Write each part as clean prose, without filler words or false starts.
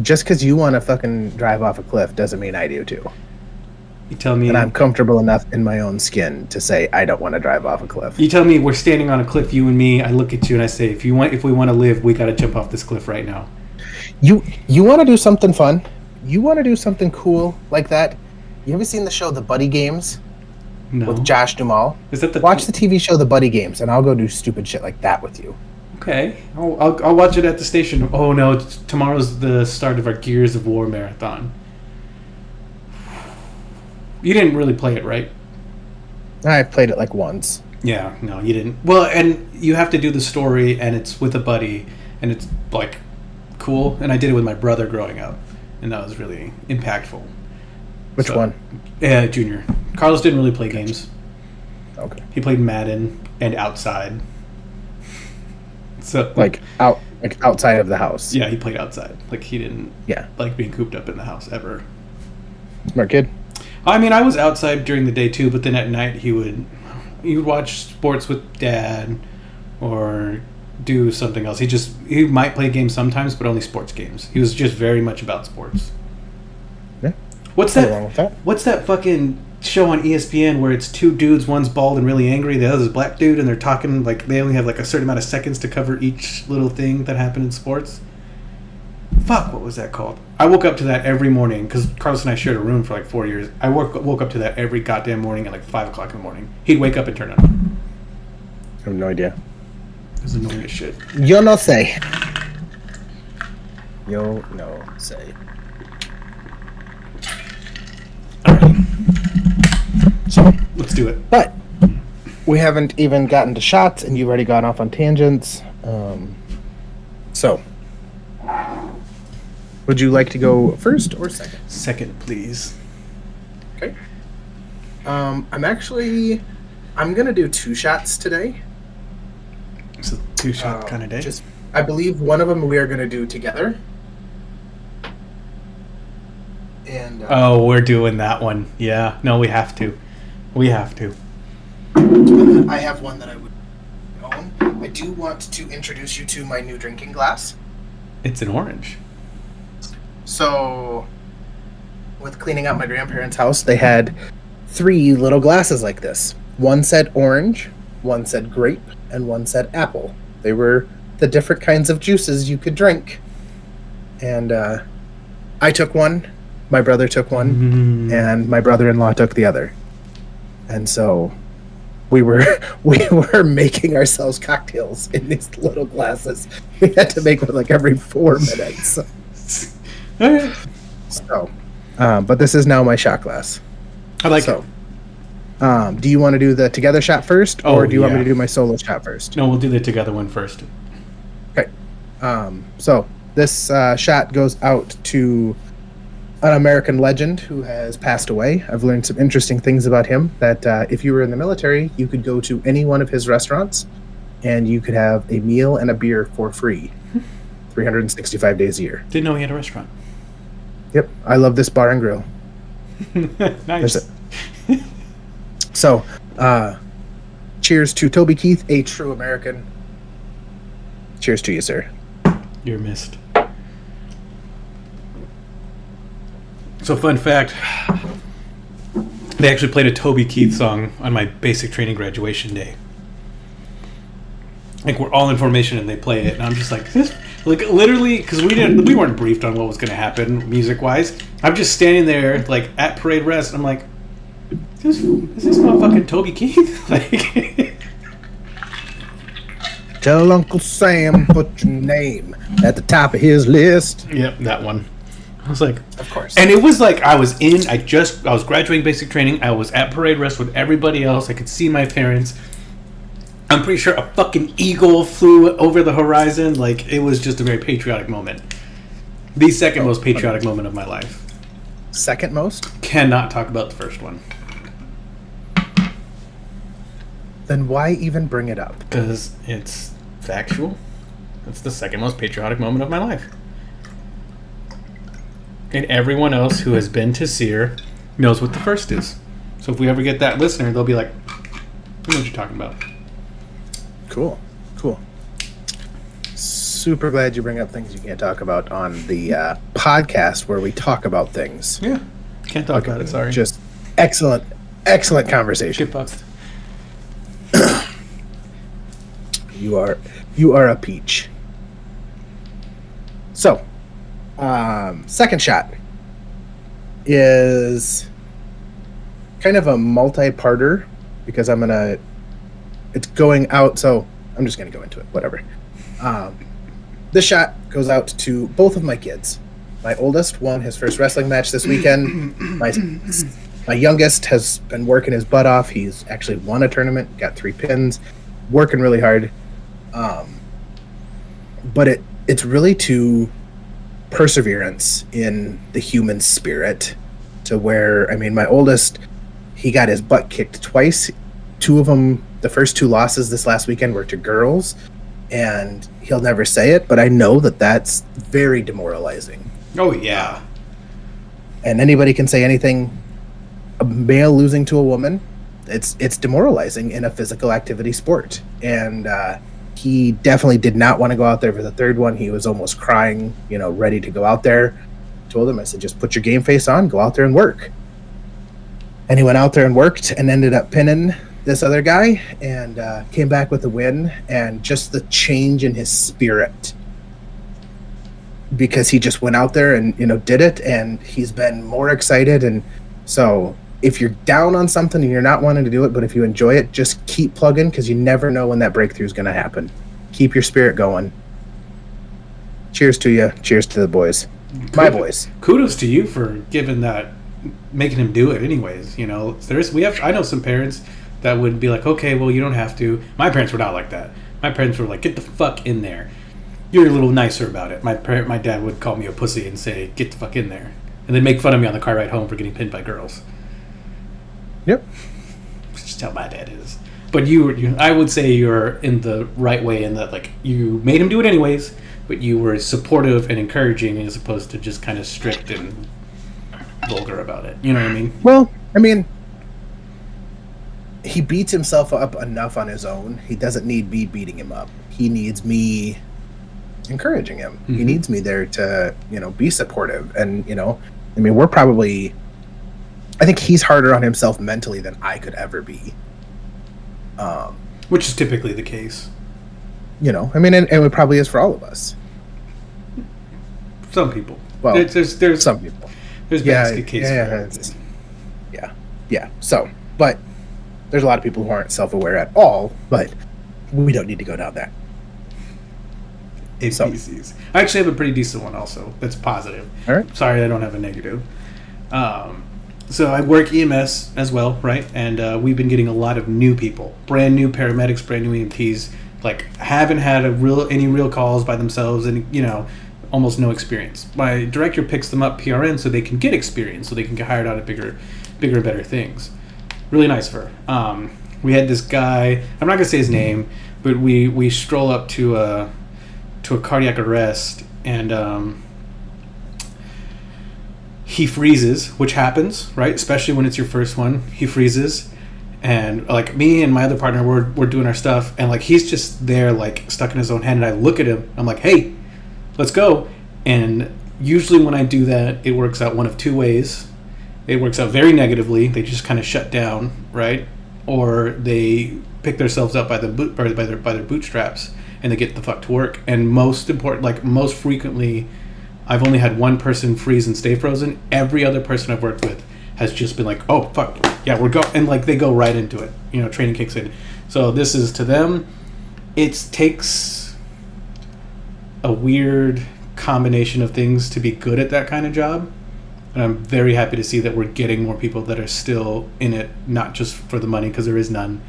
just because you want to fucking drive off a cliff doesn't mean I do too. You tell me. And I'm comfortable enough in my own skin to say I don't want to drive off a cliff. You tell me we're standing on a cliff, you and me. I look at you and I say, if we want to live, we got to jump off this cliff right now. You want to do something fun? You want to do something cool like that? You ever seen the show The Buddy Games? No. With Josh Duhamel? Is that Watch the TV show The Buddy Games, and I'll go do stupid shit like that with you. Okay, I'll watch it at the station. Oh no, tomorrow's the start of our Gears of War marathon. You didn't really play it, right? I played it like once. Yeah, no, you didn't. Well, and you have to do the story, and it's with a buddy, and it's like cool. And I did it with my brother growing up, and that was really impactful. Which one? Yeah, Junior. Carlos didn't really play games. Okay. He played Madden and Outside. So like outside of the house. Yeah, he played outside. Like he didn't. Yeah. Like being cooped up in the house ever. Smart kid. I mean, I was outside during the day too, but then at night he would watch sports with Dad, or do something else. He might play games sometimes, but only sports games. He was just very much about sports. Yeah. What's that? What's that fucking show on ESPN where it's two dudes, one's bald and really angry, the other's a black dude, and they're talking like they only have like a certain amount of seconds to cover each little thing that happened in sports? Fuck, what was that called? I woke up to that every morning because Carlos and I shared a room for like 4 years. I woke up to that every goddamn morning at like 5 o'clock in the morning. He'd wake up and turn it on. I have no idea. It was annoying as shit. Yo no say. Yo no say. So let's do it. But we haven't even gotten to shots, and you've already gone off on tangents. So, would you like to go first or second? Second, please. Okay. I'm gonna do 2 shots today. It's a 2-shot kind of day. I believe one of them we are gonna do together. And we're doing that one. Yeah. No, we have to. We have to. I have one that I would own. I do want to introduce you to my new drinking glass. It's an orange. So, with cleaning out my grandparents' house, they had 3 little glasses like this. One said orange, one said grape, and one said apple. They were the different kinds of juices you could drink. And I took one, my brother took one, and my brother-in-law took the other. And so we were making ourselves cocktails in these little glasses. We had to make one like every 4 minutes. All right. So, but this is now my shot glass. I like it. Do you want to do the together shot first, or do you want me to do my solo shot first? No, we'll do the together one first. Okay. So this shot goes out to an American legend who has passed away. I've learned some interesting things about him, that if you were in the military, you could go to any one of his restaurants and you could have a meal and a beer for free 365 days a year. Didn't know he had a restaurant. Yep. I love this bar and grill. Nice. So, cheers to Toby Keith, a true American. Cheers to you, sir. You're missed. So, fun fact, they actually played a Toby Keith song on my basic training graduation day. Like, we're all in formation and they play it, and I'm just like, this, like, literally, because we weren't briefed on what was going to happen music-wise. I'm just standing there, like, at parade rest, and I'm like, is this motherfucking Toby Keith? Like, tell Uncle Sam put your name at the top of his list. Yep, that one. I was like, of course. And it was like I was graduating basic training. I was at parade rest with everybody else. I could see my parents. I'm pretty sure a fucking eagle flew over the horizon. Like, it was just a very patriotic moment. The second most patriotic moment of my life. Second most? Cannot talk about the first one. Then why even bring it up? Because it's factual. It's the second most patriotic moment of my life. And everyone else who has been to SEER knows what the first is. So if we ever get that listener, they'll be like, I know what you're talking about. Cool. super glad you bring up things you can't talk about on the podcast where we talk about things. Yeah. Can't talk about it, sorry. Just excellent conversation. Get fucked. You are a peach. So, second shot is kind of a multi-parter because it's going out, so I'm just gonna go into it, whatever. This shot goes out to both of my kids. My oldest won his first wrestling match this weekend. My youngest has been working his butt off. He's actually won a tournament, got 3 pins, working really hard. But it's really to perseverance in the human spirit to where, I mean, my oldest, he got his butt kicked twice. 2 of them, the first 2 losses this last weekend were to girls, and he'll never say it, but I know that that's very demoralizing. Oh, yeah. And anybody can say anything. A male losing to a woman, it's demoralizing in a physical activity sport. And he definitely did not want to go out there for the third one. He was almost crying, ready to go out there. I told him, I said, just put your game face on, go out there and work. And he went out there and worked and ended up pinning this other guy and came back with a win. And just the change in his spirit, because he just went out there and did it, and he's been more excited. And so if you're down on something and you're not wanting to do it, but if you enjoy it, just keep plugging, because you never know when that breakthrough is going to happen. Keep your spirit going. Cheers to you. Cheers to the boys. My boys. Kudos to you for giving that, making him do it anyways. I know some parents that would be like, okay, well, you don't have to. My parents were not like that. My parents were like, get the fuck in there. You're a little nicer about it. My dad would call me a pussy and say, get the fuck in there. And then make fun of me on the car ride home for getting pinned by girls. Yep. That's just how my dad is. But I would say you're in the right way in that, like, you made him do it anyways, but you were supportive and encouraging as opposed to just kind of strict and vulgar about it. You know what I mean? Well, I mean, he beats himself up enough on his own. He doesn't need me beating him up. He needs me encouraging him. Mm-hmm. He needs me there to, be supportive. And, I mean, I think he's harder on himself mentally than I could ever be. Which is typically the case. I mean, and it probably is for all of us. Some people. Well, there's some people. There's basket cases. Yeah. So, but there's a lot of people who aren't self-aware at all, but we don't need to go down that. APCs. I actually have a pretty decent one also that's positive. All right. Sorry, I don't have a negative. So I work EMS as well, right? And we've been getting a lot of new people, brand new paramedics, brand new EMTs, like haven't had any real calls by themselves, and almost no experience. My director picks them up PRN so they can get experience, so they can get hired out at bigger and better things. Really nice of her. We had this guy. I'm not gonna say his name, but we stroll up to a cardiac arrest, and he freezes, which happens, right? Especially when it's your first one. He freezes, and like me and my other partner, we're doing our stuff, and like he's just there, like stuck in his own head. And I look at him, I'm like, "Hey, let's go." And usually when I do that, it works out one of 2 ways. It works out very negatively. They just kind of shut down, right? Or they pick themselves up by their bootstraps and they get the fuck to work. And most important, like most frequently, I've only had one person freeze and stay frozen. Every other person I've worked with has just been like, oh, fuck, yeah, we're going. And like they go right into it. Training kicks in. So this is, to them, it takes a weird combination of things to be good at that kind of job. And I'm very happy to see that we're getting more people that are still in it, not just for the money, because there is none.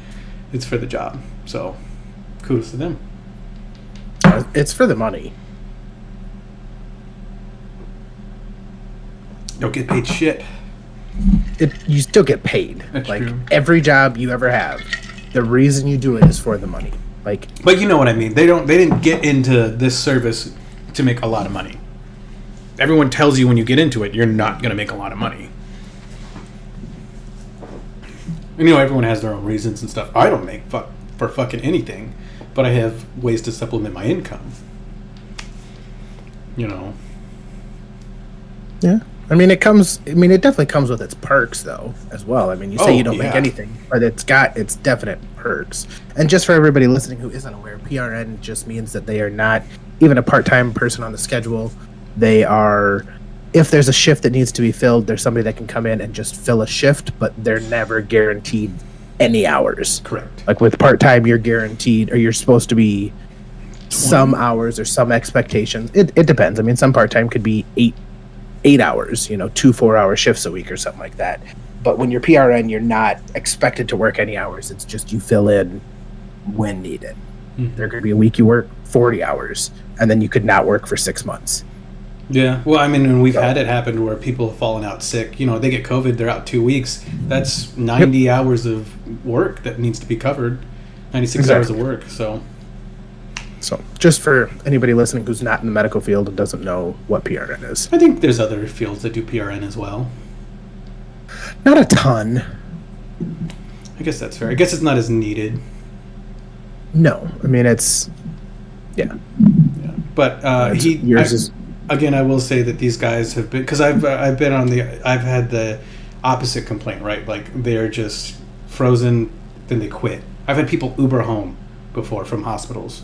It's for the job. So kudos to them. It's for the money. Don't get paid shit. You still get paid. That's like true. Every job you ever have, the reason you do it is for the money. But you know what I mean. They didn't get into this service to make a lot of money. Everyone tells you when you get into it, you're not going to make a lot of money. And everyone has their own reasons and stuff. I don't make for fucking anything, but I have ways to supplement my income. you know. Yeah. I mean, it definitely comes with its perks, though, as well. I mean, you say you don't make anything, but it's got its definite perks. And just for everybody listening who isn't aware, PRN just means that they are not even a part-time person on the schedule. They are, if there's a shift that needs to be filled, there's somebody that can come in and just fill a shift, but they're never guaranteed any hours. Correct. Like with part-time, you're guaranteed, or you're supposed to be some hours or some expectations. It depends. I mean, some part-time could be 8 hours, 2 4-hour shifts a week or something like that. But when you're PRN, you're not expected to work any hours. It's just you fill in when needed. Mm-hmm. There could be a week you work 40 hours, and then you could not work for 6 months. Yeah. Well, I mean, and we've had it happen where people have fallen out sick. They get COVID, they're out 2 weeks. That's 90 hours of work that needs to be covered. 96 hours of work, So just for anybody listening who's not in the medical field and doesn't know what PRN is. I think there's other fields that do PRN as well. Not a ton. I guess that's fair. I guess it's not as needed. No. I mean, it's... Yeah. But again, I will say that these guys have been... Because I've had the opposite complaint, right? Like, they're just frozen, then they quit. I've had people Uber home before from hospitals.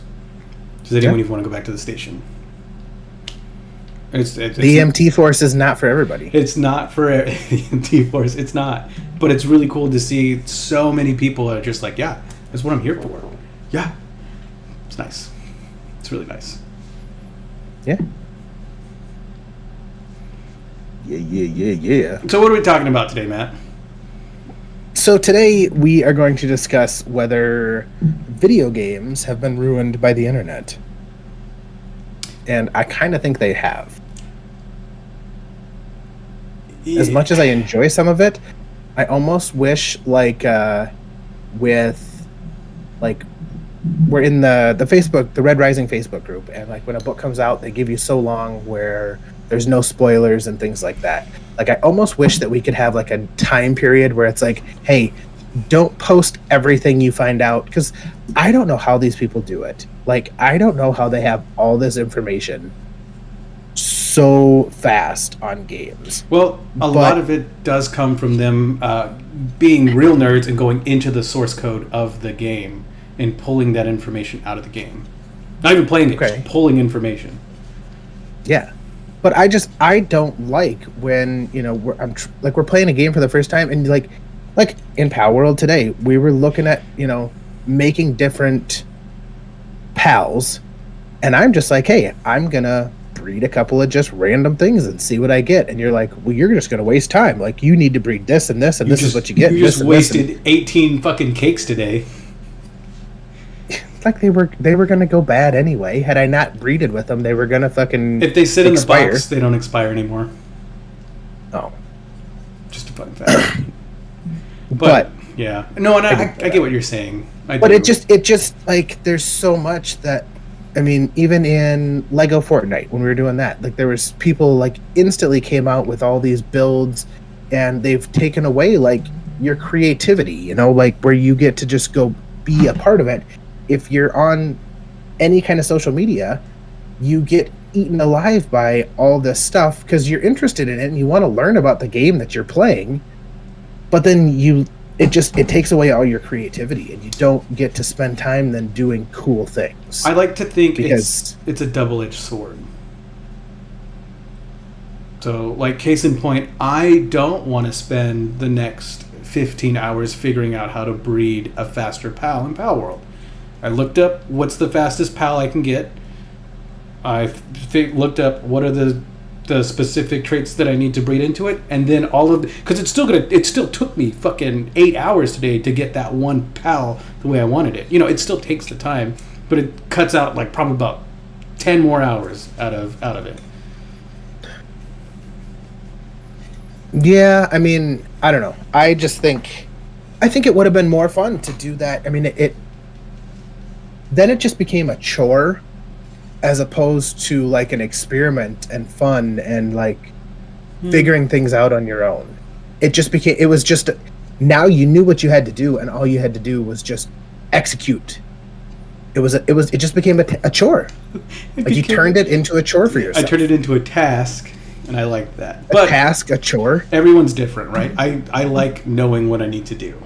Does anyone even want to go back to the station? It's the EMT force is not for everybody. It's not for the EMT force. It's not. But it's really cool to see so many people are just like, yeah, that's what I'm here for. Yeah. It's nice. It's really nice. Yeah. Yeah. So what are we talking about today, Matt? So today we are going to discuss whether video games have been ruined by the internet. And I kind of think they have. Yeah. As much as I enjoy some of it, I almost wish we're in the Facebook, the Red Rising Facebook group, and like when a book comes out, they give you so long where there's no spoilers and things like that. Like, I almost wish that we could have like a time period where it's like, hey, don't post everything you find out, because I don't know how these people do it. Like, I don't know how they have all this information so fast on games. Well, a lot of it does come from them being real nerds and going into the source code of the game and pulling that information out of the game. Not even playing it, just pulling information. Yeah. But I don't like when, we're playing a game for the first time, and like in Pal World today, we were looking at, making different pals, and I'm just like, hey, I'm gonna breed a couple of just random things and see what I get. And you're like, well, you're just gonna waste time. Like, you need to breed this and this, and this is what you get. You just wasted 18 fucking cakes today. Like they were gonna go bad anyway. Had I not breeded with them, they were gonna fucking if they sit expire. In the box, they don't expire anymore. Oh, just a fun fact. but yeah, no, and I get what you're saying. But it just like there's so much that, I mean, even in Lego Fortnite when we were doing that, like there was people like instantly came out with all these builds, and they've taken away like your creativity. Like where you get to just go be a part of it. If you're on any kind of social media, you get eaten alive by all this stuff because you're interested in it and you want to learn about the game that you're playing, but then it takes away all your creativity and you don't get to spend time then doing cool things. I like to think it's a double-edged sword. So, like, case in point, I don't want to spend the next 15 hours figuring out how to breed a faster PAL in Pal World. I looked up what's the fastest PAL I can get. I looked up what are the specific traits that I need to breed into it, and then because it still took me fucking 8 hours today to get that one PAL the way I wanted it. It still takes the time, but it cuts out like probably about 10 more hours out of it. Yeah, I mean, I don't know. I think it would have been more fun to do that. I mean, then it just became a chore as opposed to like an experiment and fun and like figuring things out on your own. It was just now you knew what you had to do, and all you had to do was just execute. it just became a chore. Like you turned it into a chore for yourself. I turned it into a task, and I like that. A task, a chore. Everyone's different, right? I like knowing what I need to do.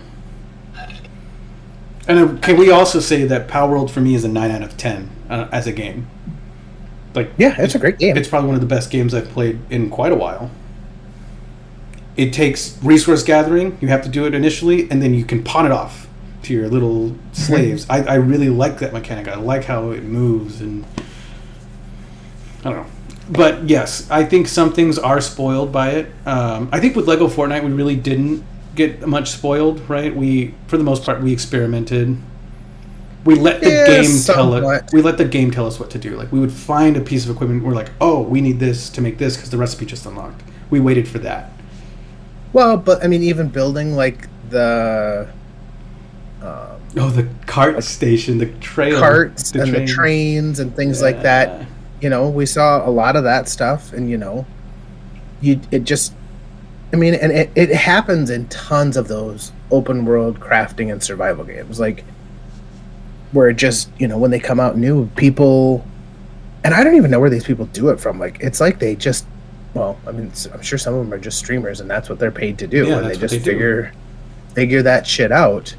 And can we also say that Power World for me is a 9 out of 10 as a game? Like, yeah, it's a great game. It's probably one of the best games I've played in quite a while. It takes resource gathering. You have to do it initially, and then you can pawn it off to your little slaves. I really like that mechanic. I like how it moves, and I don't know. But yes, I think some things are spoiled by it. I think with Lego Fortnite, we really didn't get much spoiled, right? For the most part, we experimented. We let the game tell it. We let the game tell us what to do. Like, we would find a piece of equipment. We're like, oh, we need this to make this because the recipe just unlocked. We waited for that. Well, but I mean, even building like the the cart station, the trail, carts, and the trains and things like that. You know, we saw a lot of that stuff, and it happens in tons of those open world crafting and survival games, like where it just, when they come out new, people, and I don't even know where these people do it from. Like, it's like they just, well, I mean, I'm sure some of them are just streamers, and that's what they're paid to do, and they just figure that shit out.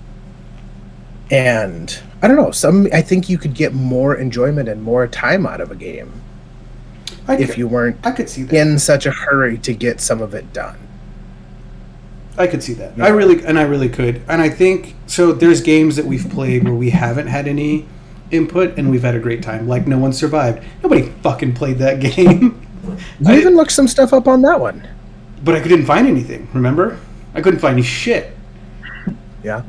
And I don't know, I think you could get more enjoyment and more time out of a game if you weren't I could see that. in such a hurry to get some of it done. I could see that. Yeah. I really could. And I think, so there's games that we've played where we haven't had any input and we've had a great time. Like No One Survived. Nobody fucking played that game. You even looked some stuff up on that one. But I couldn't find anything, remember? I couldn't find any shit. Yeah.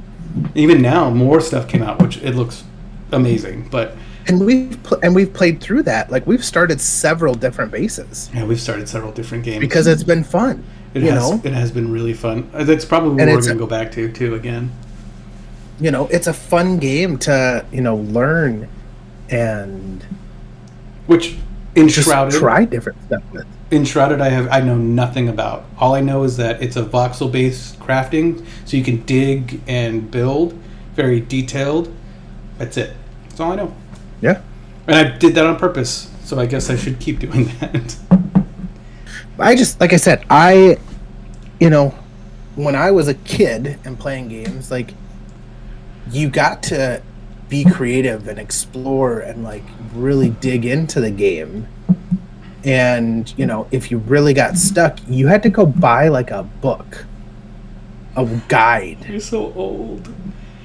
Even now, more stuff came out, which it looks amazing. But and we've played through that. Like, we've started several different bases. Yeah, we've started several different games because it's been fun. It has been really fun. That's probably what we're going to go back to too again. It's a fun game to learn, and which Enshrouded, just try different stuff with. Enshrouded, I know nothing about. All I know is that it's a voxel based crafting, so you can dig and build, very detailed. That's it. That's all I know. Yeah, and I did that on purpose, so I guess I should keep doing that. I just, like I said, when I was a kid and playing games, like, you got to be creative and explore and, like, really dig into the game. And, if you really got stuck, you had to go buy, like, a book, a guide. You're so old.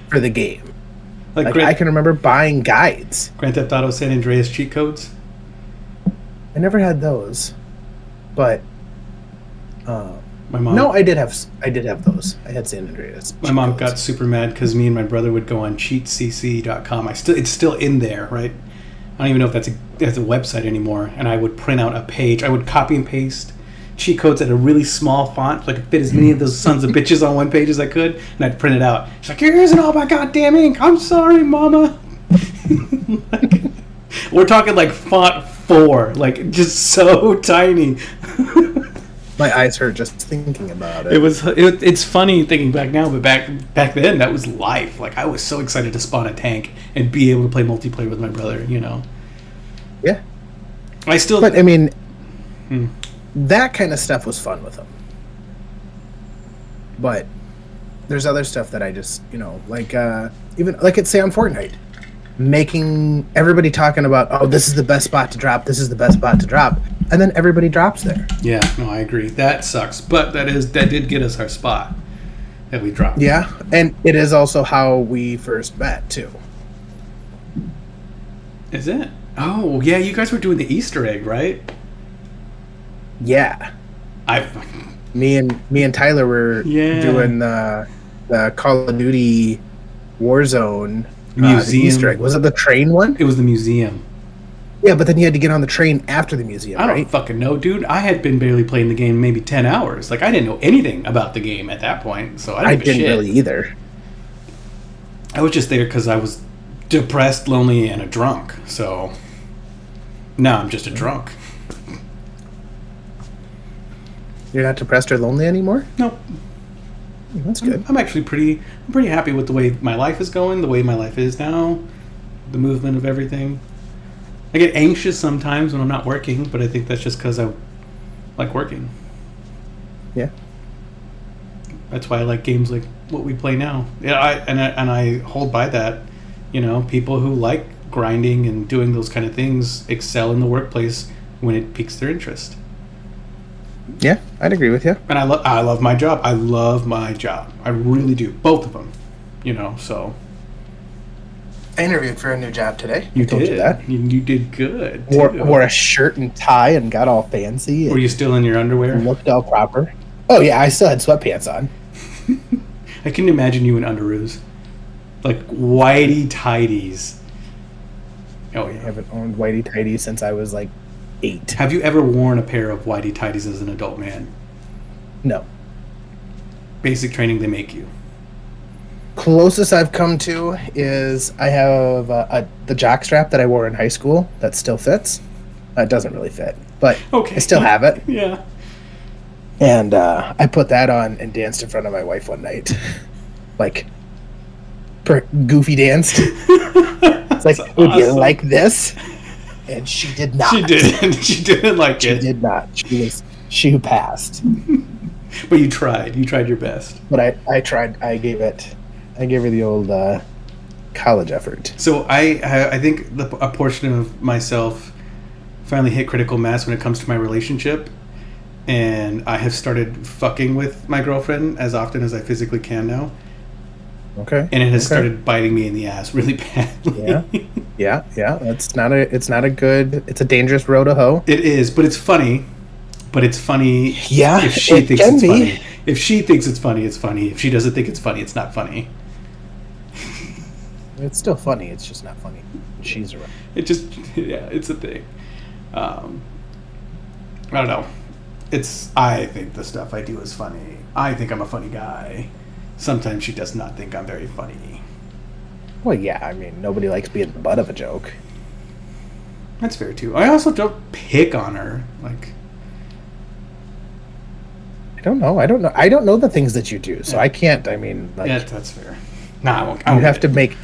For the game. Like I can remember buying guides. Grand Theft Auto San Andreas cheat codes? I never had those. But my mom. No, I did have those. I had San Andreas. My mom got super mad because me and my brother would go on cheatcc.com. It's still in there, right? I don't even know if that's a website anymore. And I would print out a page. I would copy and paste cheat codes at a really small font, so I could fit as many of those sons of bitches on one page as I could, and I'd print it out. She's like, "You're using all my goddamn ink. I'm sorry, Mama." We're talking like font 4, like just so tiny. My eyes hurt just thinking about it. It's funny thinking back now, but back then that was life. Like, I was so excited to spawn a tank and be able to play multiplayer with my brother. Yeah. But I mean, that kind of stuff was fun with them. But there's other stuff that I just, like even like say on Fortnite, making everybody talking about, oh, this is the best spot to drop. This is the best spot to drop. And then everybody drops there. Yeah, no, I agree. That sucks. But that did get us our spot that we dropped. Yeah, and it is also how we first met, too. Is it? Oh, yeah, you guys were doing the Easter egg, right? Yeah. Me and Tyler were doing the Call of Duty Warzone museum Easter egg. Was it the train one? It was the museum. Yeah, but then you had to get on the train after the museum, I don't fucking know, dude. I had been barely playing the game maybe 10 hours. Like, I didn't know anything about the game at that point, so I didn't really either. I was just there because I was depressed, lonely, and a drunk. So now I'm just a drunk. You're not depressed or lonely anymore? No. That's good. I'm actually pretty happy with the way my life is going, the way my life is now. the movement of everything. I get anxious sometimes when I'm not working, but I think that's just because I like working. Yeah. That's why I like games like what we play now. Yeah, I hold by that. You know, people who like grinding and doing those kind of things excel in the workplace when it piques their interest. Yeah, I'd agree with you. And I love my job. I love my job. I really do. Both of them. You know, so. I interviewed for a new job today. You told did. You that. You did good. Wore a shirt and tie and got all fancy. Were you still in your underwear? Looked all proper. Oh, yeah, I still had sweatpants on. I can imagine you in underoos. Like whitey tighties. Oh, yeah. I haven't owned whitey tighties since I was like 8. Have you ever worn a pair of whitey tighties as an adult man? No. Basic training they make you. Closest I've come to is I have the jock strap that I wore in high school that still fits. It doesn't really fit, but okay. I still have it. Yeah. And I put that on and danced in front of my wife one night. Like, goofy danced. It's like, would you like this? And she did not. She didn't. She didn't like it. She did not. She passed. But you tried. You tried your best. But I tried. I gave her the old college effort. So I think a portion of myself finally hit critical mass when it comes to my relationship. And I have started fucking with my girlfriend as often as I physically can now. Okay. And it has started biting me in the ass really badly. Yeah. It's not a dangerous road to hoe. It is, but it's funny. Yeah, if she thinks can it's be. funny. If she thinks it's funny, it's funny. If she doesn't think it's funny, it's not funny. It's still funny. It's just not funny. She's around. It's a thing. I don't know. I think the stuff I do is funny. I think I'm a funny guy. Sometimes she does not think I'm very funny. Well, yeah, I mean, nobody likes being the butt of a joke. That's fair, too. I also don't pick on her. Like, I don't know. I don't know the things that you do, so I can't, I mean, like... Yeah, that's fair. Nah, I won't. You have to make...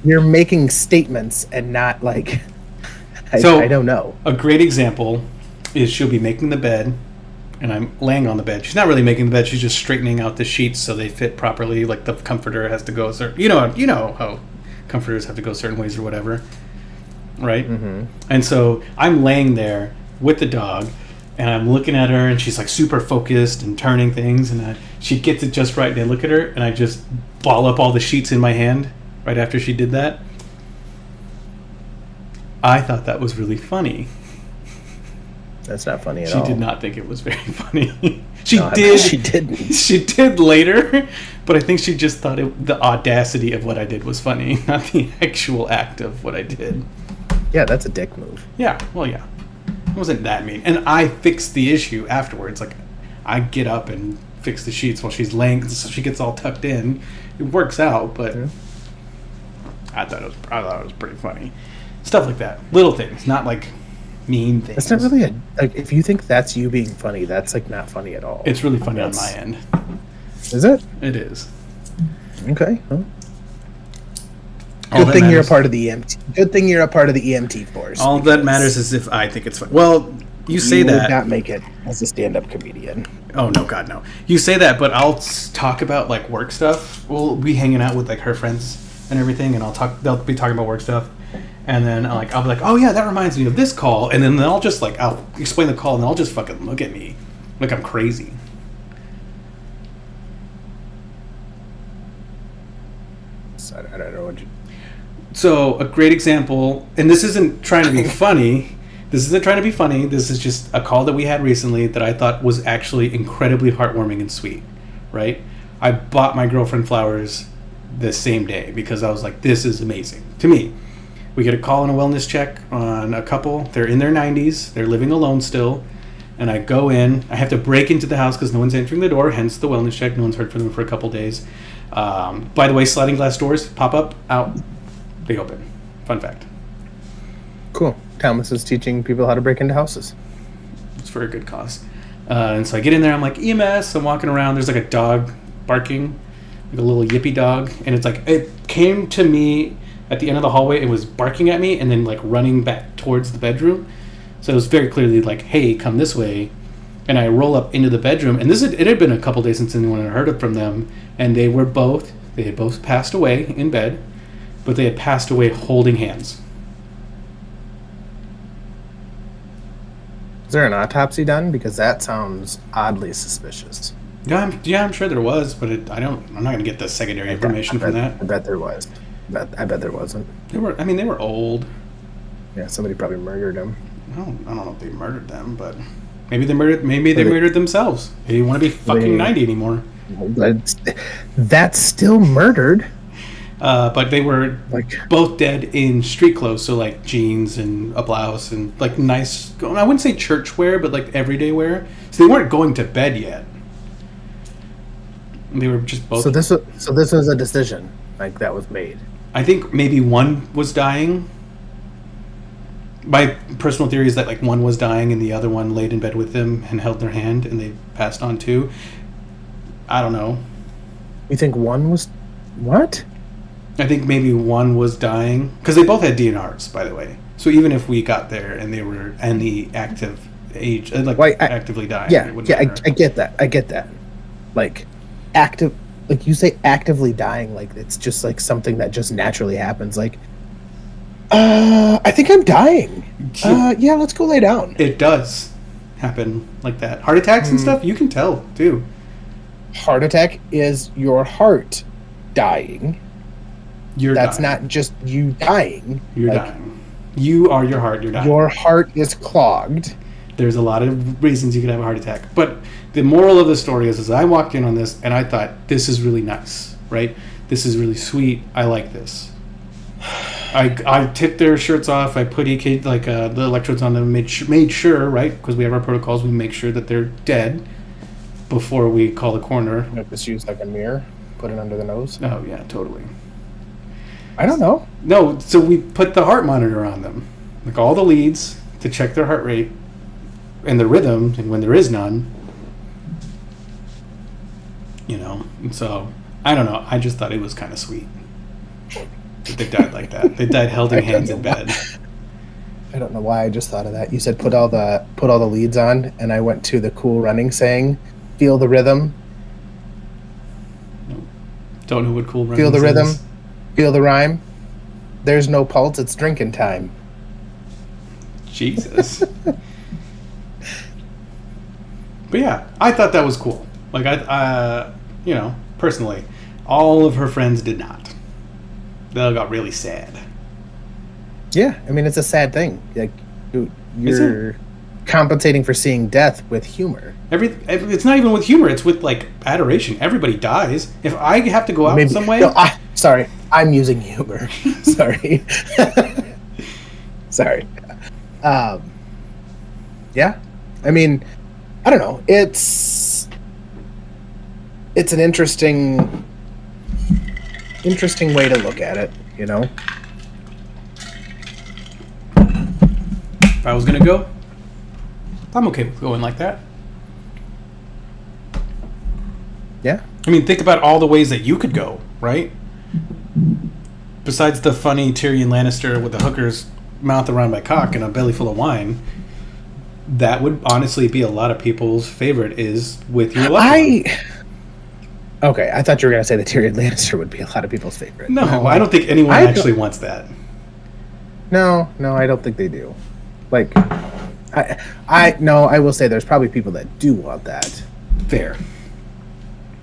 You're making statements and not, like... I don't know. A great example is she'll be making the bed, and I'm laying on the bed. She's not really making the bed. She's just straightening out the sheets so they fit properly. Like the comforter has to go certain... You know how comforters have to go certain ways or whatever. Right? Mm-hmm. And so I'm laying there with the dog, and I'm looking at her, and she's like super focused and turning things, and she gets it just right. And I look at her, and I just ball up all the sheets in my hand right after she did that. I thought that was really funny. That's not funny at all. She did not think it was very funny. She didn't. She did later, but I think she just thought the audacity of what I did was funny, not the actual act of what I did. Yeah, that's a dick move. Yeah, well, yeah. It wasn't that mean. And I fixed the issue afterwards. Like, I get up and fix the sheets while she's laying, so she gets all tucked in. It works out, but I thought it was pretty funny. Stuff like that. Little things, not like mean things. It's not really like, if you think that's you being funny, that's like not funny at all. It's really funny on my end. Is it? It is. Okay. Well, good thing you're a part of the EMT. Good thing you're a part of the EMT force. All that matters is if I think it's funny. Well, you say that. You would not make it as a stand-up comedian. Oh no, God no. You say that, but I'll talk about like work stuff. We'll be hanging out with like her friends and everything, and they'll be talking about work stuff. And then I'll be like, oh yeah, that reminds me of this call. And then I'll just like, I'll explain the call, and they'll just fucking look at me like I'm crazy. I don't know what you... So a great example, and this isn't trying to be funny. This is just a call that we had recently that I thought was actually incredibly heartwarming and sweet, right? I bought my girlfriend flowers the same day because I was like, this is amazing to me. We get a call and a wellness check on a couple. They're in their 90s. They're living alone still. And I go in. I have to break into the house because no one's answering the door, hence the wellness check. No one's heard from them for a couple days. By the way, sliding glass doors pop up, out, they open. Fun fact. Cool. Thomas is teaching people how to break into houses. It's for a good cause. And so I get in there. I'm like, EMS. I'm walking around. There's like a dog barking, like a little yippy dog. And it's like, it came to me at the end of the hallway and was barking at me and then like running back towards the bedroom. So it was very clearly like, hey, come this way. And I roll up into the bedroom, and it had been a couple days since anyone had heard it from them, and they had both passed away in bed, but they had passed away holding hands. Is there an autopsy done? Because that sounds oddly suspicious. Yeah, I'm sure there was, but I'm not going to get the secondary information from that. I bet there was. I bet there wasn't. They were old. Yeah, somebody probably murdered them. I don't know if they murdered them, but maybe they murdered themselves. They didn't want to be fucking 90 anymore. That's still murdered. But they were both dead in street clothes, so like jeans and a blouse and like nice, I wouldn't say church wear, but like everyday wear. So they weren't going to bed yet. They were just both. So this was a decision like that was made. I think maybe one was dying. My personal theory is that like one was dying and the other one laid in bed with them and held their hand and they passed on too. I don't know. You think one was what? I think maybe one was dying because they both had DNRs, by the way. So even if we got there and they were in the active age, actively dying, yeah, I get that. I get that. Like active, like you say, actively dying, like it's just like something that just naturally happens. Like, I think I'm dying. Yeah, let's go lay down. It does happen like that. Heart attacks and stuff, you can tell too. Heart attack is your heart dying. That's dying. not just you dying. You're dying. You are your heart. You're dying. Your heart is clogged. There's a lot of reasons you could have a heart attack. But the moral of the story is I walked in on this and I thought, this is really nice, right? This is really sweet. I like this. I took their shirts off. I put the electrodes on them. Made sure, right? Because we have our protocols. We make sure that they're dead before we call the coroner. You just use like a mirror, put it under the nose. Oh yeah, totally. I don't know. No, so we put the heart monitor on them, like all the leads to check their heart rate and the rhythm, and when there is none, And so I don't know. I just thought it was kind of sweet that they died like that. They died holding hands in bed. I don't know why I just thought of that. You said put all the leads on, and I went to the Cool Running saying, "Feel the rhythm." Don't know what Cool Running Feel the is. rhythm. Feel the rhyme. There's no pulse. It's drinking time. Jesus. But yeah, I thought that was cool. Like personally, all of her friends did not. They all got really sad. Yeah, I mean it's a sad thing. Like you're compensating for seeing death with humor. It's not even with humor. It's with like adoration. Everybody dies. If I have to go out some way, sorry, I'm using humor. Sorry, sorry. Yeah, I mean, I don't know. It's an interesting way to look at it. If I was gonna go, I'm okay with going like that. Yeah. I mean, think about all the ways that you could go, right? Besides the funny Tyrion Lannister with the hooker's mouth around my cock and a belly full of wine, that would honestly be a lot of people's favorite is with your loved one. Okay, I thought you were going to say that Tyrion Lannister would be a lot of people's favorite. No, I don't think anyone actually wants that. No, I don't think they do. Like, I will say there's probably people that do want that. Fair.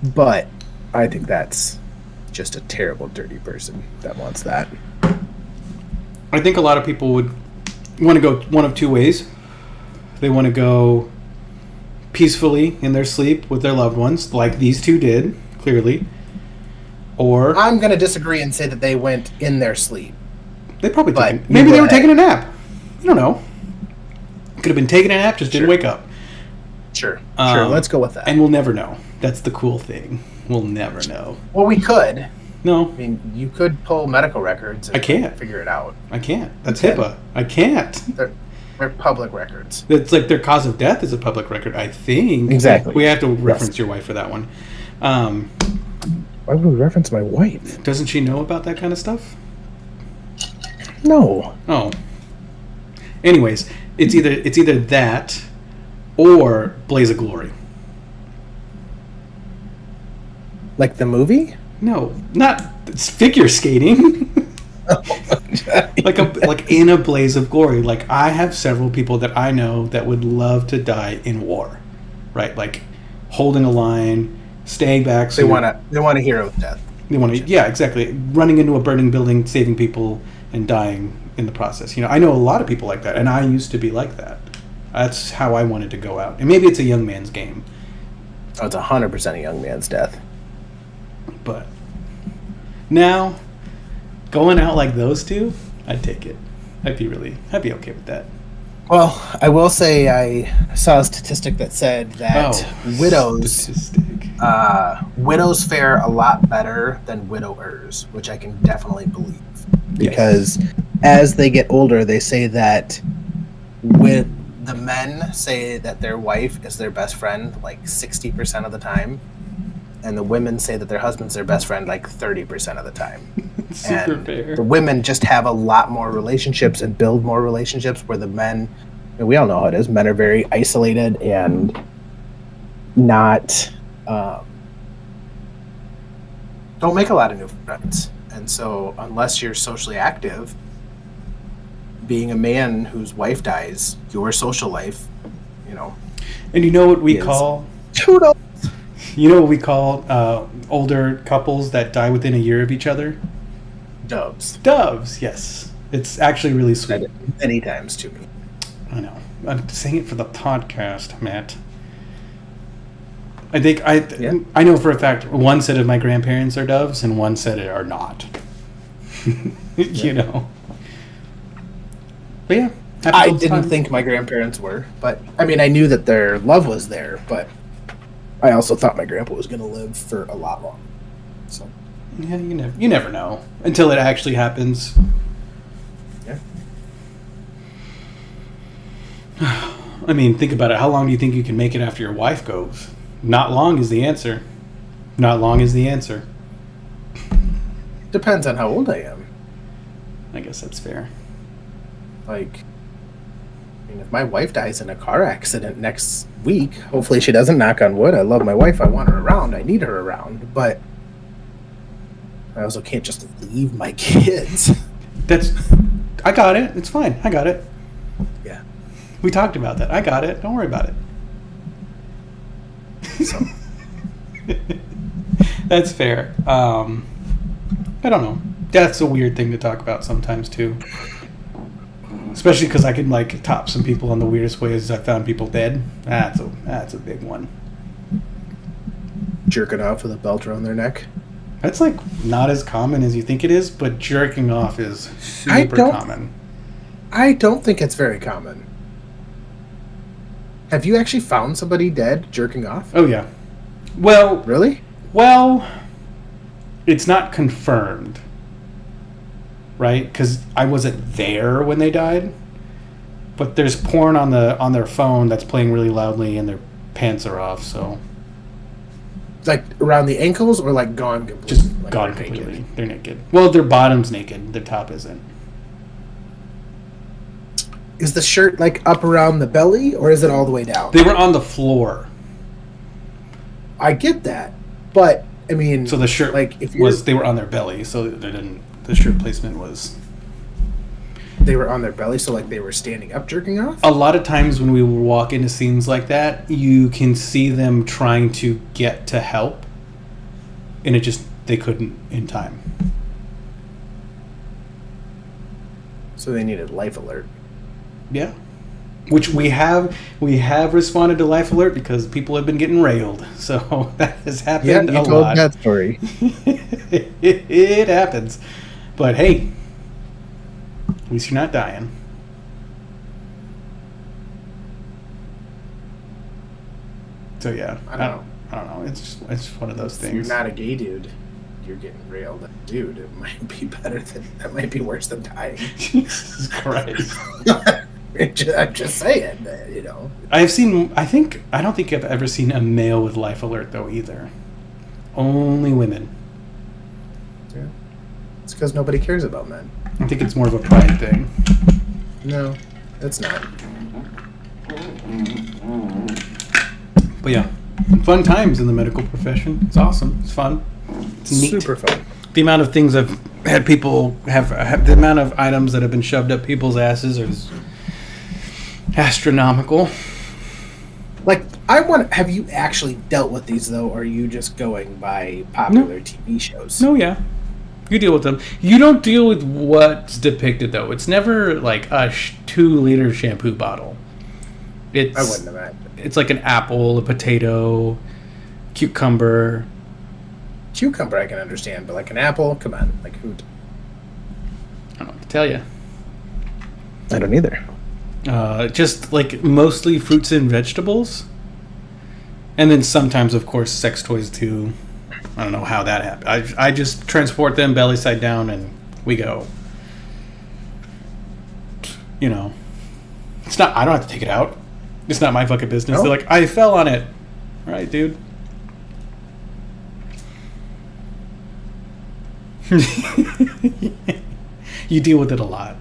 But I think that's just a terrible, dirty person that wants that. I think a lot of people would want to go one of two ways. They want to go peacefully in their sleep with their loved ones, like these two did, clearly. Or I'm going to disagree and say that they went in their sleep. They probably did. Maybe they were taking a nap. I don't know. Could have been taking a nap, just didn't wake up. Sure. Let's go with that. And we'll never know. That's the cool thing. We'll never know. Well, we could. No. I mean, you could pull medical records and I can't figure it out. I can't. That's HIPAA. I can't. They're public records. It's like their cause of death is a public record, I think. Exactly. We have to reference your wife for that one. Why would we reference my wife? Doesn't she know about that kind of stuff? No. Oh. Anyways, it's either that or Blaze of Glory. Like the movie? No, not it's figure skating. like in a Blaze of Glory. Like I have several people that I know that would love to die in war, right? Like holding a line, staying back. So they want a hero's death. They want to, yeah, exactly. Running into a burning building, saving people, and dying in the process. You know, I know a lot of people like that, and I used to be like that. That's how I wanted to go out. And maybe it's a young man's game. Oh, it's 100% a young man's death. But now, going out like those two, I'd take it. I'd be okay with that. Well, I will say I saw a statistic that said that widows fare a lot better than widowers, which I can definitely believe. Because as they get older, they say that the men say that their wife is their best friend like 60% of the time, and the women say that their husband's their best friend like 30% of the time. Super fair. The women just have a lot more relationships and build more relationships, where the men, and we all know how it is, men are very isolated and not don't make a lot of new friends. And so unless you're socially active, being a man whose wife dies, your social life, you know. And you know what we call older couples that die within a year of each other? Doves, yes. It's actually really sweet. Said it many times to me. I know. I'm saying it for the podcast, Matt. I think I know for a fact one set of my grandparents are doves and one set are not. You know. But yeah. I didn't think my grandparents were, but I mean I knew that their love was there, but I also thought my grandpa was gonna live for a lot longer. So yeah, you never know until it actually happens. Yeah. I mean, think about it. How long do you think you can make it after your wife goes? Not long is the answer. Not long is the answer. Depends on how old I am. I guess that's fair. Like, I mean, if my wife dies in a car accident next week, hopefully she doesn't, knock on wood. I love my wife. I want her around. I need her around. But I also can't just leave my kids. I got it. It's fine. I got it. Yeah. We talked about that. I got it. Don't worry about it. So. That's fair. I don't know. That's a weird thing to talk about sometimes too. Especially because I can like top some people on the weirdest ways I found people dead. That's a big one. Jerking off with a belt around their neck. That's like not as common as you think it is, but jerking off is super common. I don't think it's very common. Have you actually found somebody dead jerking off? Oh yeah. Well, really? Well, it's not confirmed, right? Because I wasn't there when they died. But there's porn on their phone that's playing really loudly, and their pants are off. So, like around the ankles, or like gone completely? Just like gone completely. Naked? They're naked. Well, their bottom's naked. Their top isn't. Is the shirt like up around the belly, or is it all the way down? They were on the floor. I get that, but I mean, so the shirt like they were on their belly, so the shirt placement was. They were on their belly, so like they were standing up jerking off? A lot of times when we walk into scenes like that, you can see them trying to get to help, and they couldn't in time. So they needed life alert. Yeah. Which we have responded to life alert because people have been getting railed. So that has happened a lot. Yeah, you told that story. It happens. But hey, at least you're not dying. So yeah, I don't know. It's one of those things. You're not a gay dude. You're getting railed, dude. It might be that might be worse than dying. Jesus Christ. I'm just saying, you know. I don't think I've ever seen a male with life alert though either. Only women. Yeah. It's because nobody cares about men. I think it's more of a pride thing. No, it's not. But yeah, fun times in the medical profession. It's awesome. It's fun. It's neat. Super fun. The amount of things I've had people have the amount of items that have been shoved up people's asses is astronomical. Like, have you actually dealt with these, though, or are you just going by popular TV shows? No, yeah. You deal with them. You don't deal with what's depicted, though. It's never like a 2-liter shampoo bottle. I wouldn't imagine. It's like an apple, a potato, cucumber. Cucumber I can understand, but like an apple, come on. Like, who? I don't know what to tell you. I don't either. Just like mostly fruits and vegetables. And then sometimes, of course, sex toys too. I don't know how that happened. I just transport them belly side down and we go. You know. It's not, I don't have to take it out. It's not my fucking business. No? They're like, I fell on it. All right, dude. You deal with it a lot.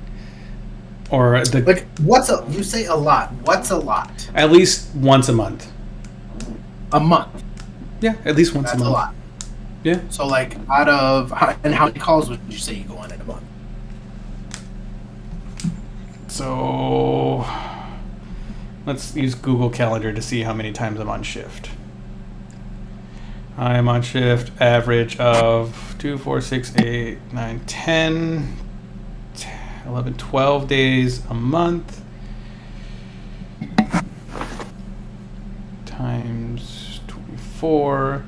Or like, you say a lot. What's a lot? At least once a month. A month. Yeah, at least once a month. That's a lot. Yeah. So, like, how many calls would you say you go on in a month? So, let's use Google Calendar to see how many times I'm on shift. I am on shift average of 2, 4, 6, 8, 9, 10, 11, 12 days a month. Times 24.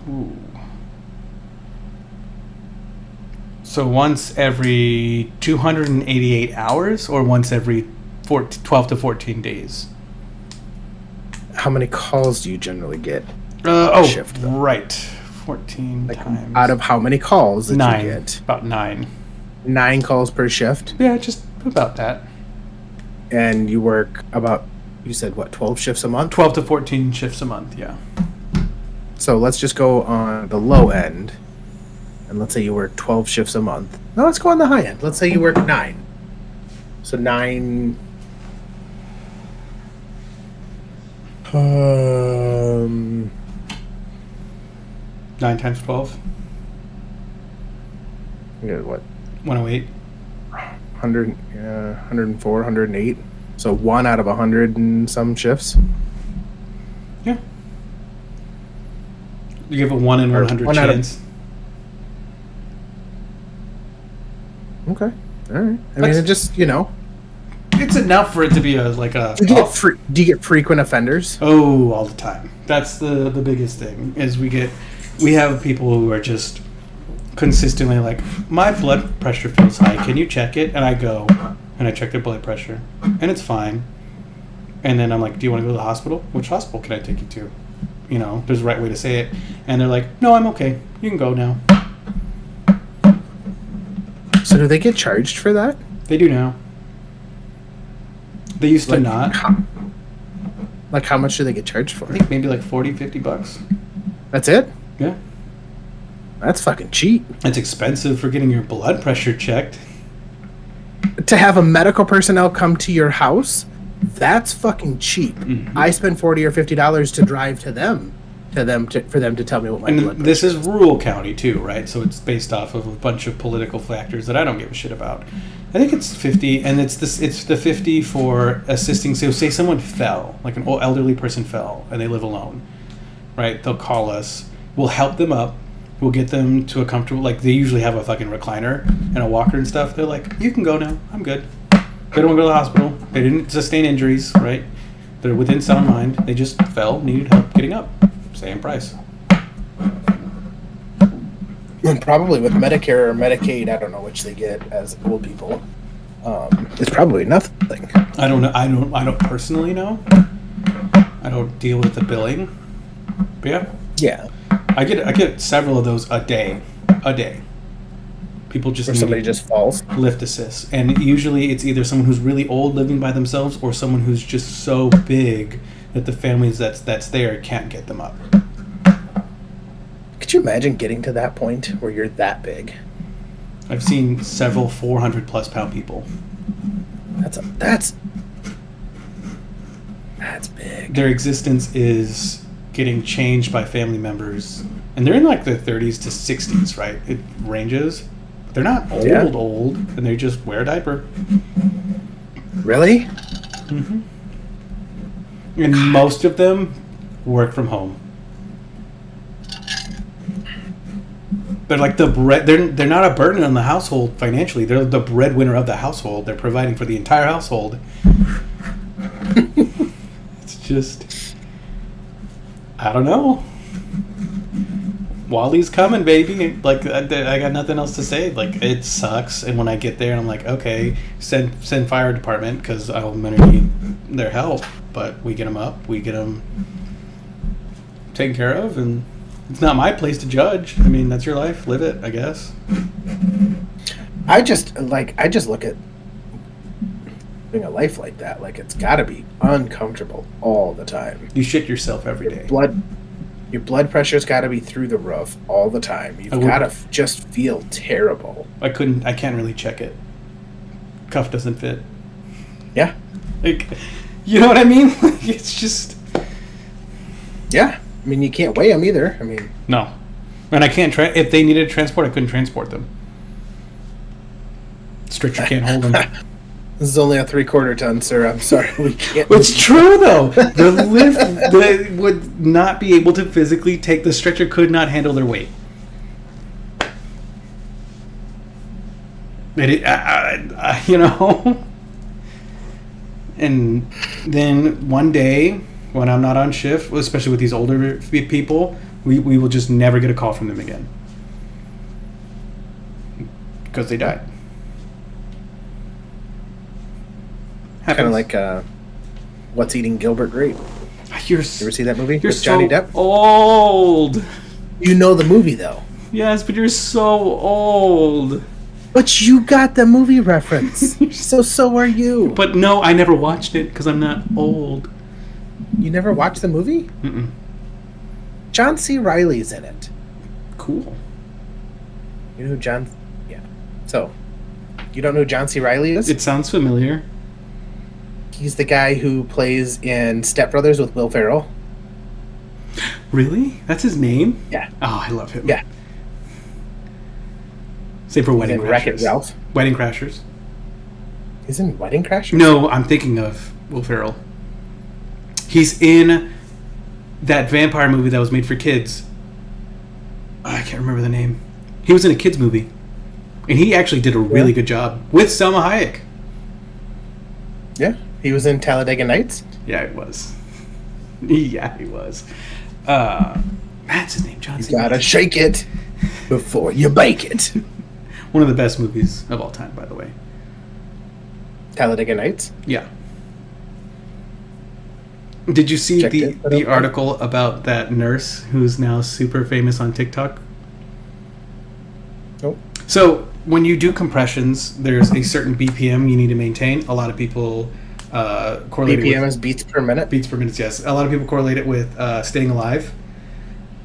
Ooh. So once every 288 hours or once every 12 to 14 days? How many calls do you generally get? Shift, right. 14 like, times. Out of how many calls did 9. you get? About 9. 9 calls per shift? Yeah, just about that. And you work about, you said, what, 12 shifts a month? 12 to 14 shifts a month, yeah. So let's just go on the low end. And let's say you work 12 shifts a month. No, let's go on the high end. Let's say you work 9. So 9... 9 times 12? Yeah, what? 108. 100, 104, 108. So 1 out of 100 and some shifts. Yeah. You give a 1 in 100 chance. Okay. All right. I mean, it just, it's enough for it to be a. Do you get frequent offenders? Oh, all the time. That's the biggest thing is we have people who are just consistently like, my blood pressure feels high. Can you check it? And I go and I check their blood pressure and it's fine. And then I'm like, do you want to go to the hospital? Which hospital can I take you to? There's a right way to say it. And they're like, no, I'm okay. You can go now. So do they get charged for that? They do now. They used to not. Like, how much do they get charged for? I think maybe like $40-$50. That's it? Yeah. That's fucking cheap. It's expensive for getting your blood pressure checked. To have a medical personnel come to your house, that's fucking cheap. Mm-hmm. I spend $40 or $50 to drive to them, for them to tell me what my blood pressure this is rural county too, right? So it's based off of a bunch of political factors that I don't give a shit about. I think it's 50, and it's the 50 for assisting. So say someone fell, like an old elderly person fell, and they live alone, right? They'll call us. We'll help them up. We'll get them to a comfortable. Like they usually have a fucking recliner and a walker and stuff. They're like, you can go now. I'm good. They don't want to go to the hospital. They didn't sustain injuries, right? They're within sound mind. They just fell, needed help getting up. Same price. And probably with Medicare or Medicaid, I don't know which they get as old people. It's probably nothing. I don't know. I don't personally know. I don't deal with the billing. But yeah. Yeah. I get several of those a day. People just Or somebody just falls. Lift assist, and usually it's either someone who's really old living by themselves or someone who's just so big that the families that's there can't get them up. Could Could you imagine getting to that point where you're that big? I've seen several 400+ pound people. That's big. Their existence is getting changed by family members, and they're in like their 30s to 60s, right? It ranges. They're not old, and they just wear a diaper. Really? Mm-hmm. And most of them work from home. They're like they're not a burden on the household financially. They're the breadwinner of the household. They're providing for the entire household. It's just, I don't know. Wally's coming, baby. Like, I got nothing else to say. Like, it sucks. And when I get there, I'm like, okay, send fire department, because I'm gonna need their help. But we get them up, we get them taken care of, and it's not my place to judge. I mean, that's your life. Live it, I guess. I just look at living a life like that. Like, it's got to be uncomfortable all the time. You shit yourself every day. Your blood pressure's got to be through the roof all the time. You've got to just feel terrible. I can't really check it. Cuff doesn't fit. Yeah. Like, you know what I mean? It's just... Yeah. I mean, you can't weigh them either. I mean... No. And I can't... if they needed transport, I couldn't transport them. Stretcher can't hold them. This is only a 3/4 ton, sir. I'm sorry. We can't... It's true, though. The lift they would not be able to physically take... The stretcher could not handle their weight. You know... And then one day, when I'm not on shift, especially with these older people, we will just never get a call from them again. Because they died. Kind of like What's Eating Gilbert Grape. You ever see that movie with Johnny Depp? Old. You know the movie, though. Yes, but you're so old. But you got the movie reference. So are you. But no, I never watched it because I'm not old. You never watched the movie? Mm-mm. John C. Reilly's in it. Cool. You know who John... Yeah. So, you don't know who John C. Reilly is? It sounds familiar. He's the guy who plays in Step Brothers with Will Ferrell. Really? That's his name? Yeah. Oh, I love him. Yeah. Same for Wedding Crashers. Wreck-It Ralph. Wedding Crashers. He's in Wedding Crashers? No, I'm thinking of Will Ferrell. He's in that vampire movie that was made for kids. I can't remember the name. He was in a kids movie. And he actually did a really good job with Salma Hayek. Yeah. He was in Talladega Nights? Yeah, he was. Yeah, he was. That's his name, John C. You gotta shake it before you bake it. One of the best movies of all time, by the way. Talladega Nights? Yeah. Did you see the article about that nurse who's now super famous on TikTok? Nope. So when you do compressions, there's a certain BPM you need to maintain. A lot of people correlate BPM is beats per minute? Beats per minute, yes. A lot of people correlate it with staying alive,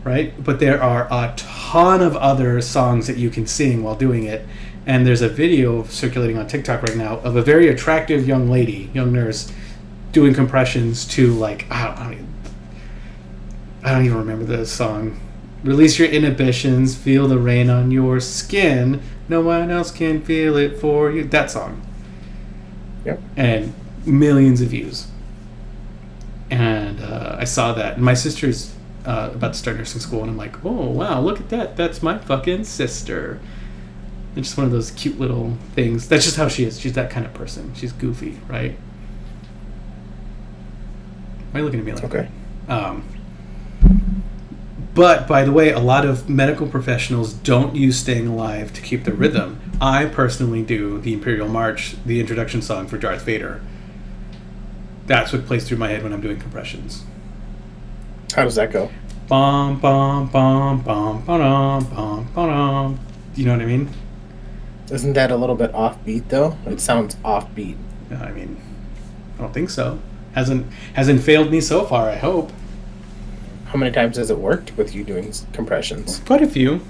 right? But there are a ton of other songs that you can sing while doing it. And there's a video circulating on TikTok right now of a very attractive young lady, young nurse, doing compressions to, like, I don't even remember the song. Release your inhibitions, feel the rain on your skin. No one else can feel it for you. That song. Yep. And millions of views. And I saw that. And my sister's about to start nursing school, and I'm like, oh, wow, look at that. That's my fucking sister. It's just one of those cute little things. That's just how she is. She's that kind of person. She's goofy, right? Why are you looking at me like that? But, by the way, a lot of medical professionals don't use Staying Alive to keep the rhythm. I personally do the Imperial March, the introduction song for Darth Vader. That's what plays through my head when I'm doing compressions. How does that go? Bum, bum, bum, bum, ba-dum, bum, ba-dum. Do you know what I mean? Isn't that a little bit offbeat, though? It sounds offbeat. I mean, I don't think so. Hasn't failed me so far, I hope. How many times has it worked with you doing compressions? Quite a few.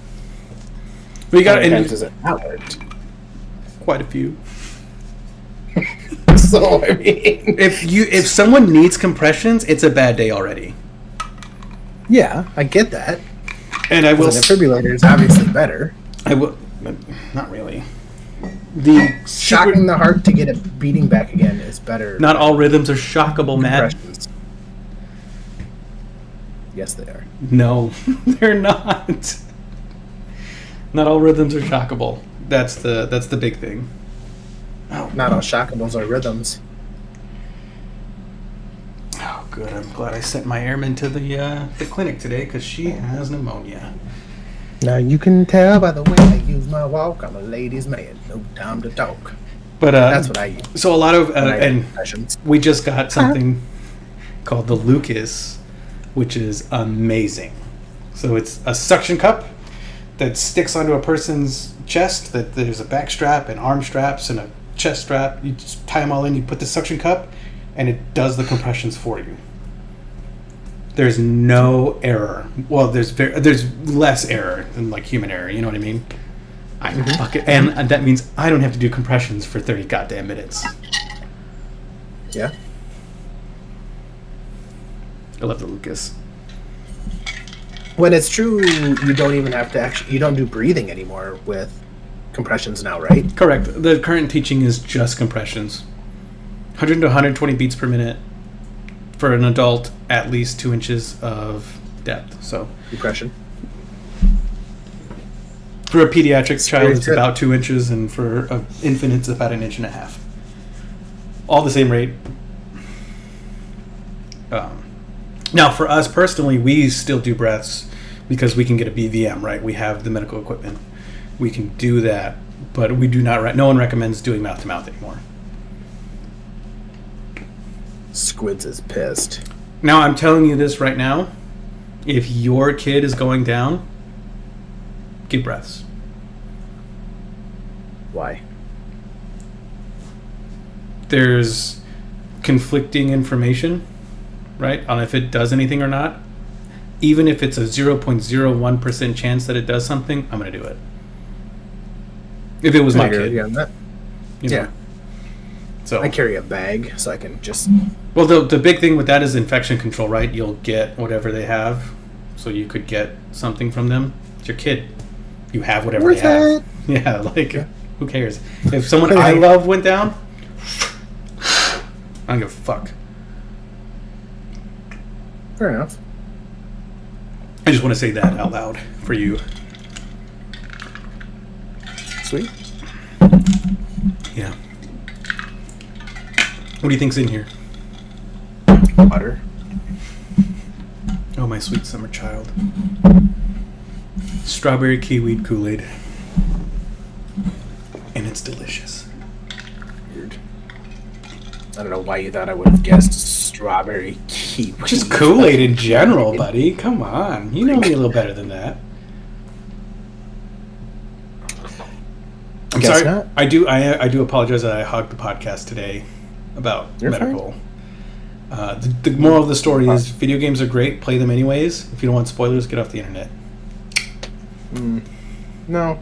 We got How many and times has it not worked? quite a few. So I mean, If someone needs compressions, it's a bad day already. yeah, I get that. And I will. The defibrillator is obviously better. I will. Not really. The Shocking the heart to get it beating back again is better. Not all rhythms are shockable, Matt. Compressions. Yes, they are. No, they're not. Not all rhythms are shockable. That's the big thing. Oh, Not all shockables are rhythms. oh, good. I'm glad I sent my airman to the clinic today because she has pneumonia. Now you can tell by the way I use my walk, I'm a ladies' man. No time to talk. But That's what I use. So a lot of when I do and compressions. we just got something called the Lucas, which is amazing. So it's a suction cup that sticks onto a person's chest. That there's a back strap and arm straps and a chest strap. You just tie them all in. You put the suction cup, and it does the compressions for you. There's no error. Well, there's less error than like human error. You know what I mean? And that means I don't have to do compressions for 30 goddamn minutes. Yeah. I love the Lucas. When it's true, you don't even have to you don't do breathing anymore with compressions now, right? Correct. The current teaching is just compressions. 100 to 120 beats per minute for an adult, at least 2 inches of depth. So Compression. for a pediatric child, it's good. about 2 inches, and for an infant, it's about 1.5 inches. All the same rate. Now, for us personally, we still do breaths because we can get a BVM, right? We have the medical equipment. We can do that, but we do not. No one recommends doing mouth to mouth anymore. Squids is pissed. Now, I'm telling you this right now. If your kid is going down, give breaths. Why? There's conflicting information, right, on if it does anything or not. Even if it's a 0.01% chance that it does something, I'm going to do it. If it was my kid. Yeah, that. You know. Yeah. So I carry a bag so I can just. Well, the big thing with that is infection control, right? You'll get whatever they have, so you could get something from them. It's your kid. You have whatever Worth they have. it. Yeah, like, who cares? If someone I love went down, I don't give a fuck. Fair enough. I just want to say that out loud for you. Sweet. Yeah. What do you think's in here? Water. Oh, my sweet summer child. Strawberry kiwi Kool-Aid. And it's delicious. Weird. I don't know why you thought I would have guessed strawberry kiwi. Just Kool-Aid in general, buddy. Come on. You know me a little better than that. I'm Guess sorry. not. I do apologize that I hogged the podcast today about You're medical. The moral of the story is video games are great. Play them anyways. If you don't want spoilers, get off the internet. No.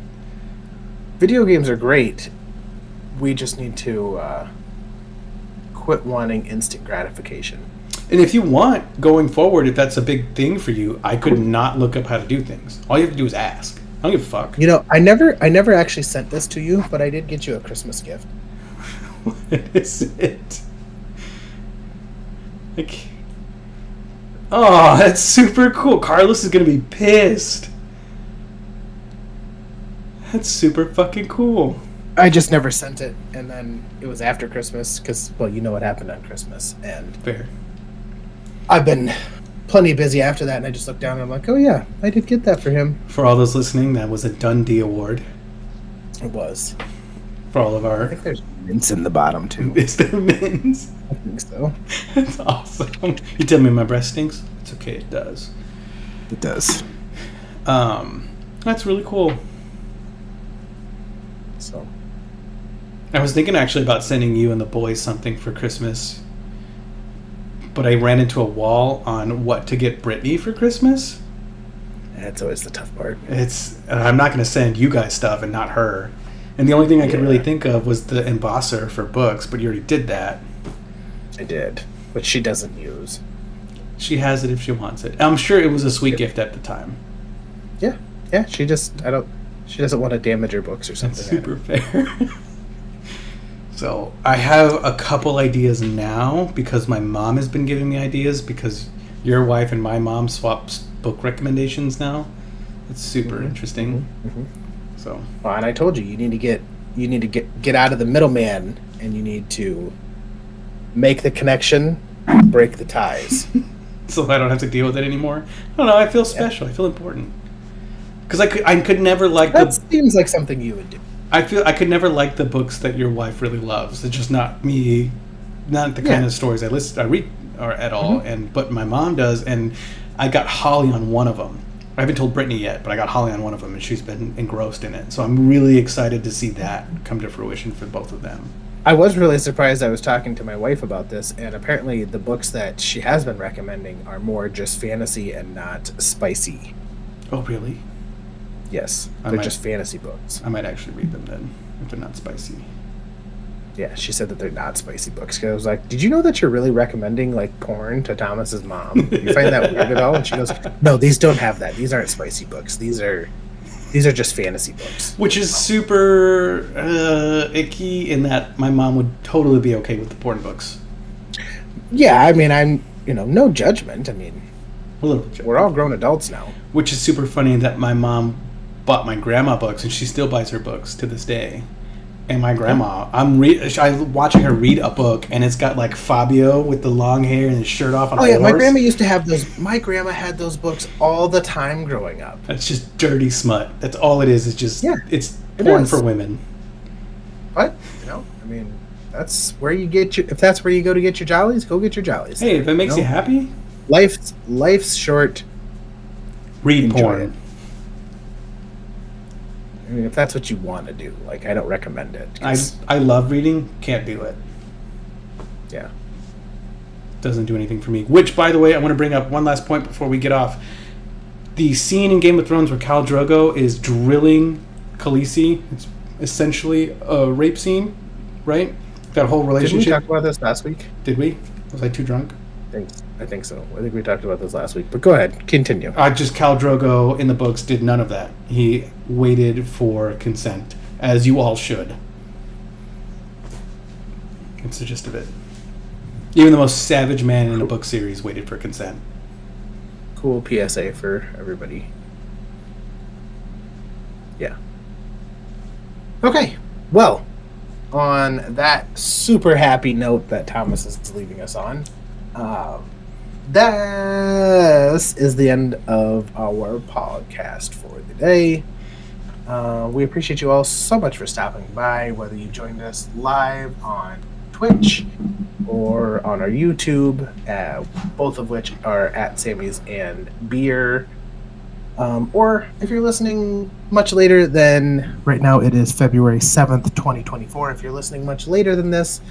Video games are great. We just need to quit wanting instant gratification. And if you want, going forward, if that's a big thing for you, I could not look up how to do things. All you have to do is ask. I don't give a fuck. You know, I never actually sent this to you, but I did get you a Christmas gift. What is it? Like, oh, that's super cool. Carlos is gonna be pissed. That's super fucking cool. I just never sent it, and then it was after Christmas, because, well, you know what happened on Christmas, and Fair. I've been plenty busy after that, and I just looked down and I'm like, oh yeah, I did get that for him. For all those listening, that was a Dundee Award. It was. For all of I our... think there's mints in the bottom, too. Is there mints? I think so. That's awesome. You tell me my breast stinks? It's okay, it does. It does. That's really cool. So, I was thinking actually about sending you and the boys something for Christmas. but I ran into a wall on what to get Brittany for Christmas. That's always the tough part. I'm not going to send you guys stuff and not her. And the only thing I could really think of was the embosser for books, but you already did that. I did, which she doesn't use. She has it if she wants it. I'm sure it was a sweet gift at the time. Yeah. She doesn't want to damage her books or something. That's super fair. So I have a couple ideas now because my mom has been giving me ideas because your wife and my mom swaps book recommendations now. It's super interesting. Mm-hmm. So, well, and I told you need to get out of the middleman, and you need to make the connection, break the ties. So I don't have to deal with it anymore. I don't know. I feel special. I feel important. Because I could never like that seems like something you would do. I feel I could never like the books that your wife really loves. It's just not me, not the kind of stories I read or at all. But my mom does, and I got Holly on one of them. I haven't told Brittany yet, but I got Holly on one of them, and she's been engrossed in it. So I'm really excited to see that come to fruition for both of them. I was really surprised. I was talking to my wife about this, and apparently the books that she has been recommending are more just fantasy and not spicy. Oh, really? Yes, they're just fantasy books. I might actually read them then, if they're not spicy. Yeah, she said that they're not spicy books. Cause I was like, did you know that you're really recommending like porn to Thomas's mom? You find that weird at all? And she goes, no, these don't have that. These aren't spicy books. These are just fantasy books. Which is super icky in that my mom would totally be okay with the porn books. Yeah, I mean, I'm, no judgment. I mean, we're all grown adults now. Which is super funny that my mom bought my grandma books, and she still buys her books to this day. And my grandma, I'm watching her read a book, and it's got like Fabio with the long hair and his shirt off on a horse. My grandma used to have those. My grandma had those books all the time growing up. That's just dirty smut. That's all it is. It's just it's porn for women. But I mean, that's where you get your. If that's where you go to get your jollies, go get your jollies. Hey, if it makes you happy, life's short. Read porn. I mean, if that's what you want to do, like, I don't recommend it. I love reading, can't do it. Yeah. Doesn't do anything for me. Which, by the way, I want to bring up one last point before we get off. The scene in Game of Thrones where Khal Drogo is drilling Khaleesi, it's essentially a rape scene, right? That whole relationship. Didn't we talk about this last week? Did we? Was I too drunk? I think so. I think we talked about this last week. But go ahead, continue. Just Khal Drogo in the books did none of that. He waited for consent, as you all should. It's the gist of it. Even the most savage man in a book series waited for consent. Cool PSA for everybody. Yeah. Okay. Well, on that super happy note that Thomas is leaving us on, this is the end of our podcast for the day. We appreciate you all so much for stopping by, whether you joined us live on Twitch or on our YouTube, both of which are at Sammy's and Beer. Or if you're listening much later than right now, it is February 7th, 2024. If you're listening much later than this,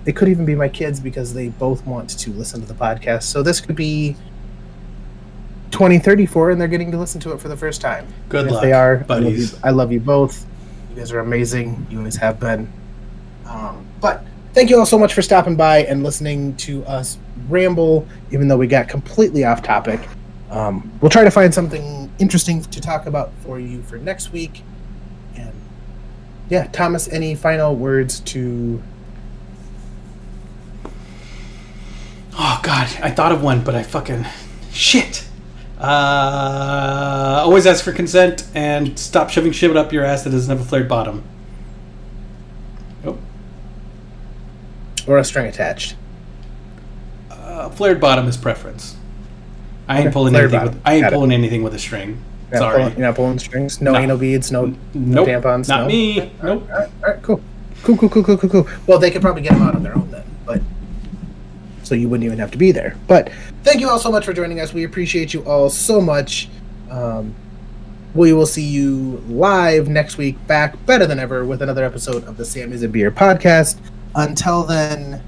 it could even be my kids because they both want to listen to the podcast. So this could be 2034 and they're getting to listen to it for the first time. Good luck, they are, buddies. I love you both. You guys are amazing. You always have been. But thank you all so much for stopping by and listening to us ramble, even though we got completely off topic. We'll try to find something interesting to talk about for you for next week. And yeah, Thomas, any final words to... Oh, God. I thought of one, but I fucking... Shit! Always ask for consent and stop shoving shit up your ass that doesn't have a flared bottom. Oh. Or a string attached. Flared bottom is preference. I ain't pulling anything with a string. Sorry. You're not pulling strings? No anal beads? No tampons? Not me. Nope. All right, cool. Cool. Well, they could probably get them out on their own then, but... So you wouldn't even have to be there. But thank you all so much for joining us. We appreciate you all so much. We will see you live next week, back better than ever with another episode of the Sammy's and Beer podcast. Until then,